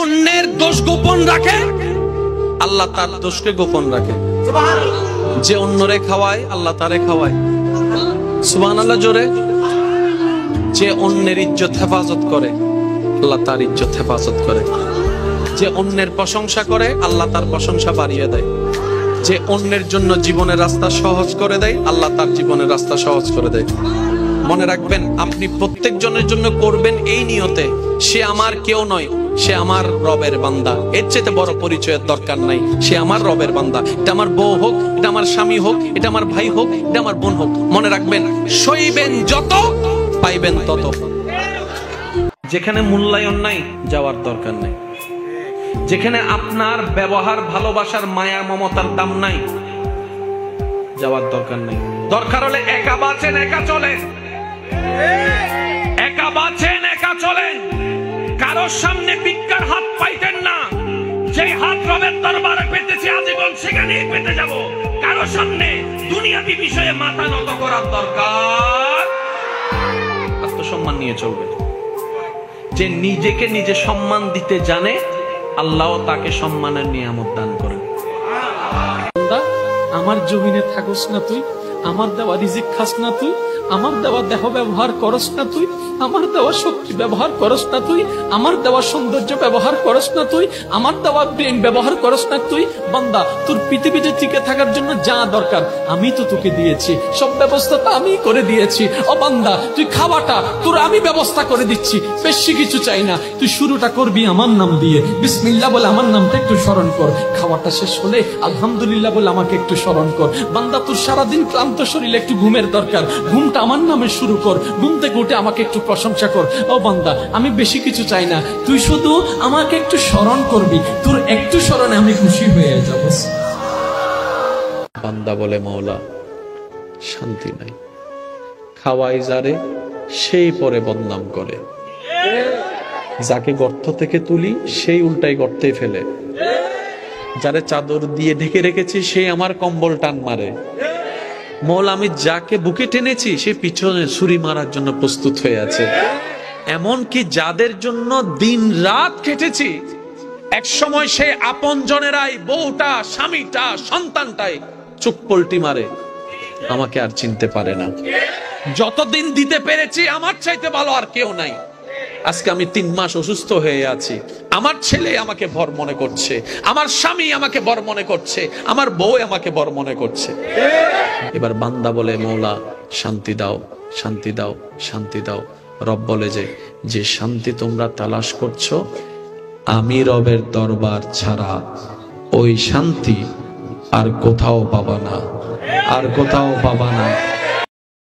অন্যের দোষ গোপন রাখে, আল্লাহ তার দোষকে গোপন রাখে। যে অন্যরে খাওয়ায়, আল্লাহ তারে খাওয়ায়। সুবহানাল্লাহ জোরে। যে অন্যের ইজ্জত হেফাজত করে, আল্লাহ তার ইজ্জত হেফাজত করে। যে অন্যের প্রশংসা করে, আল্লাহ তার প্রশংসা বাড়িয়ে দেয়। যে অন্যের জন্য জীবনের রাস্তা সহজ করে দেয়, আল্লাহ তার জীবনের রাস্তা সহজ করে দেয়। মনে রাখবেন, আপনি প্রত্যেক জনের জন্য করবেন এই নিয়তে, সে আমার কেউ নয়, সে আমার রবের বান্দা। এর চেয়ে বড় পরিচয়ের দরকার নাই। সে আমার রবের বান্দা। এটা আমার বউ হোক, এটা আমার স্বামী হোক, এটা আমার ভাই হোক, এটা আমার বোন হোক। মনে রাখবেন, সইবেন যত, পাইবেন তত। যেখানে মূল্যায়ন নাই, যাওয়ার দরকার নেই। যেখানে আপনার ব্যবহার, ভালোবাসার, মায়া, মমতার দাম নাই, যাওয়ার দরকার নেই। দরকার হলে একা বাঁচেন, একা চলেন। একা বাঁচেন, একা চলেন। কারোর সামনে ভিক্ষার হাত পাইতেন না। যে হাত রবের দরবারে পেতেছি, আজীবন সেখানেই পেতে যাব। কারোর সামনে দুনিয়াবি বিষয়ে মাথা নত করার দরকার। আত্মসম্মান নিয়ে চলবে। যে নিজেকে নিজে সম্মান দিতে জানে, আল্লাহ তাকে সম্মানের নিয়ামত দান করেন। আমার জমিনে থাকস না তুই, আমার দেওয়া রিজিক খাস না তুই, আমার দেওয়া দেহ ব্যবহার করস না তুই, আমার দেওয়া শক্তি ব্যবহার করস না তুই, আমার দেওয়া সৌন্দর্য ব্যবহার করস না তুই, আমার দেওয়া ব্রেন ব্যবহার করস না তুই। বান্দা, তোর পৃথিবীতে টিকে থাকার জন্য যা দরকার আমি তো তোকে দিয়েছি, সব ব্যবস্থা তো আমি করে দিয়েছি। ও বান্দা, তুই খাওয়াটা তোর আমি ব্যবস্থা করে দিচ্ছি, বেশি কিছু চাই না। তুই শুরুটা করবি আমার নাম দিয়ে, বিসমিল্লাহ বলে আমার নামটা একটু স্মরণ কর। খাওয়াটা শেষ হলে আলহামদুলিল্লাহ বলে আমাকে একটু স্মরণ কর। বান্দা, তোর সারাদিন ক্লান্ত শরীরে একটু ঘুমের দরকার, ঘুমটা আমার নামে শুরু কর। ঘুম থেকে উঠে আমাকে একটু প্রশংসা কর। ও বান্দা, আমি বেশি কিছু চাই না, তুই শুধু আমাকে একটু স্মরণ করবি, তোর একটু স্মরণে আমি খুশি হয়ে যাব। বান্দা বলে, মওলা শান্তি নাই। খাওয়াই যারে, সেই পরে বদনাম করে। যাকে গর্ত থেকে তুলি, সেই উল্টাই গর্তে ফেলে। যারে চাদর দিয়ে ঢেকে রেখেছি, সেই আমার কম্বল টান মারে। মওলা, আমি যাকে বুকে টেনেছি, সে পিছনে ছুরি মারার জন্য প্রস্তুত হয়ে আছে। এমনকি যাদের জন্য দিন রাত খেটেছি, এক সময় সে আপন জনেরাই, বউটা, স্বামীটা, সন্তানটাই চোখ পল্টি মারে, আমাকে আর চিনতে পারে না। যতদিন দিতে পেরেছি, আমার চাইতে ভালো আর কেউ নাই। আজকে আমি 3 মাস অসুস্থ হয়ে আছি, আমার ছেলে আমাকে ভর মনে করছে, আমার স্বামী আমাকে ভর মনে করছে, আমার বউ আমাকে ভর মনে করছে। এবার বান্দা বলে, মওলা শান্তি দাও, শান্তি দাও, শান্তি দাও। রব বলে যে শান্তি তোমরা তালাশ করছো, আমি রবের দরবার ছাড়া ওই শান্তি আর কোথাও পাবা না, আর কোথাও পাবা না।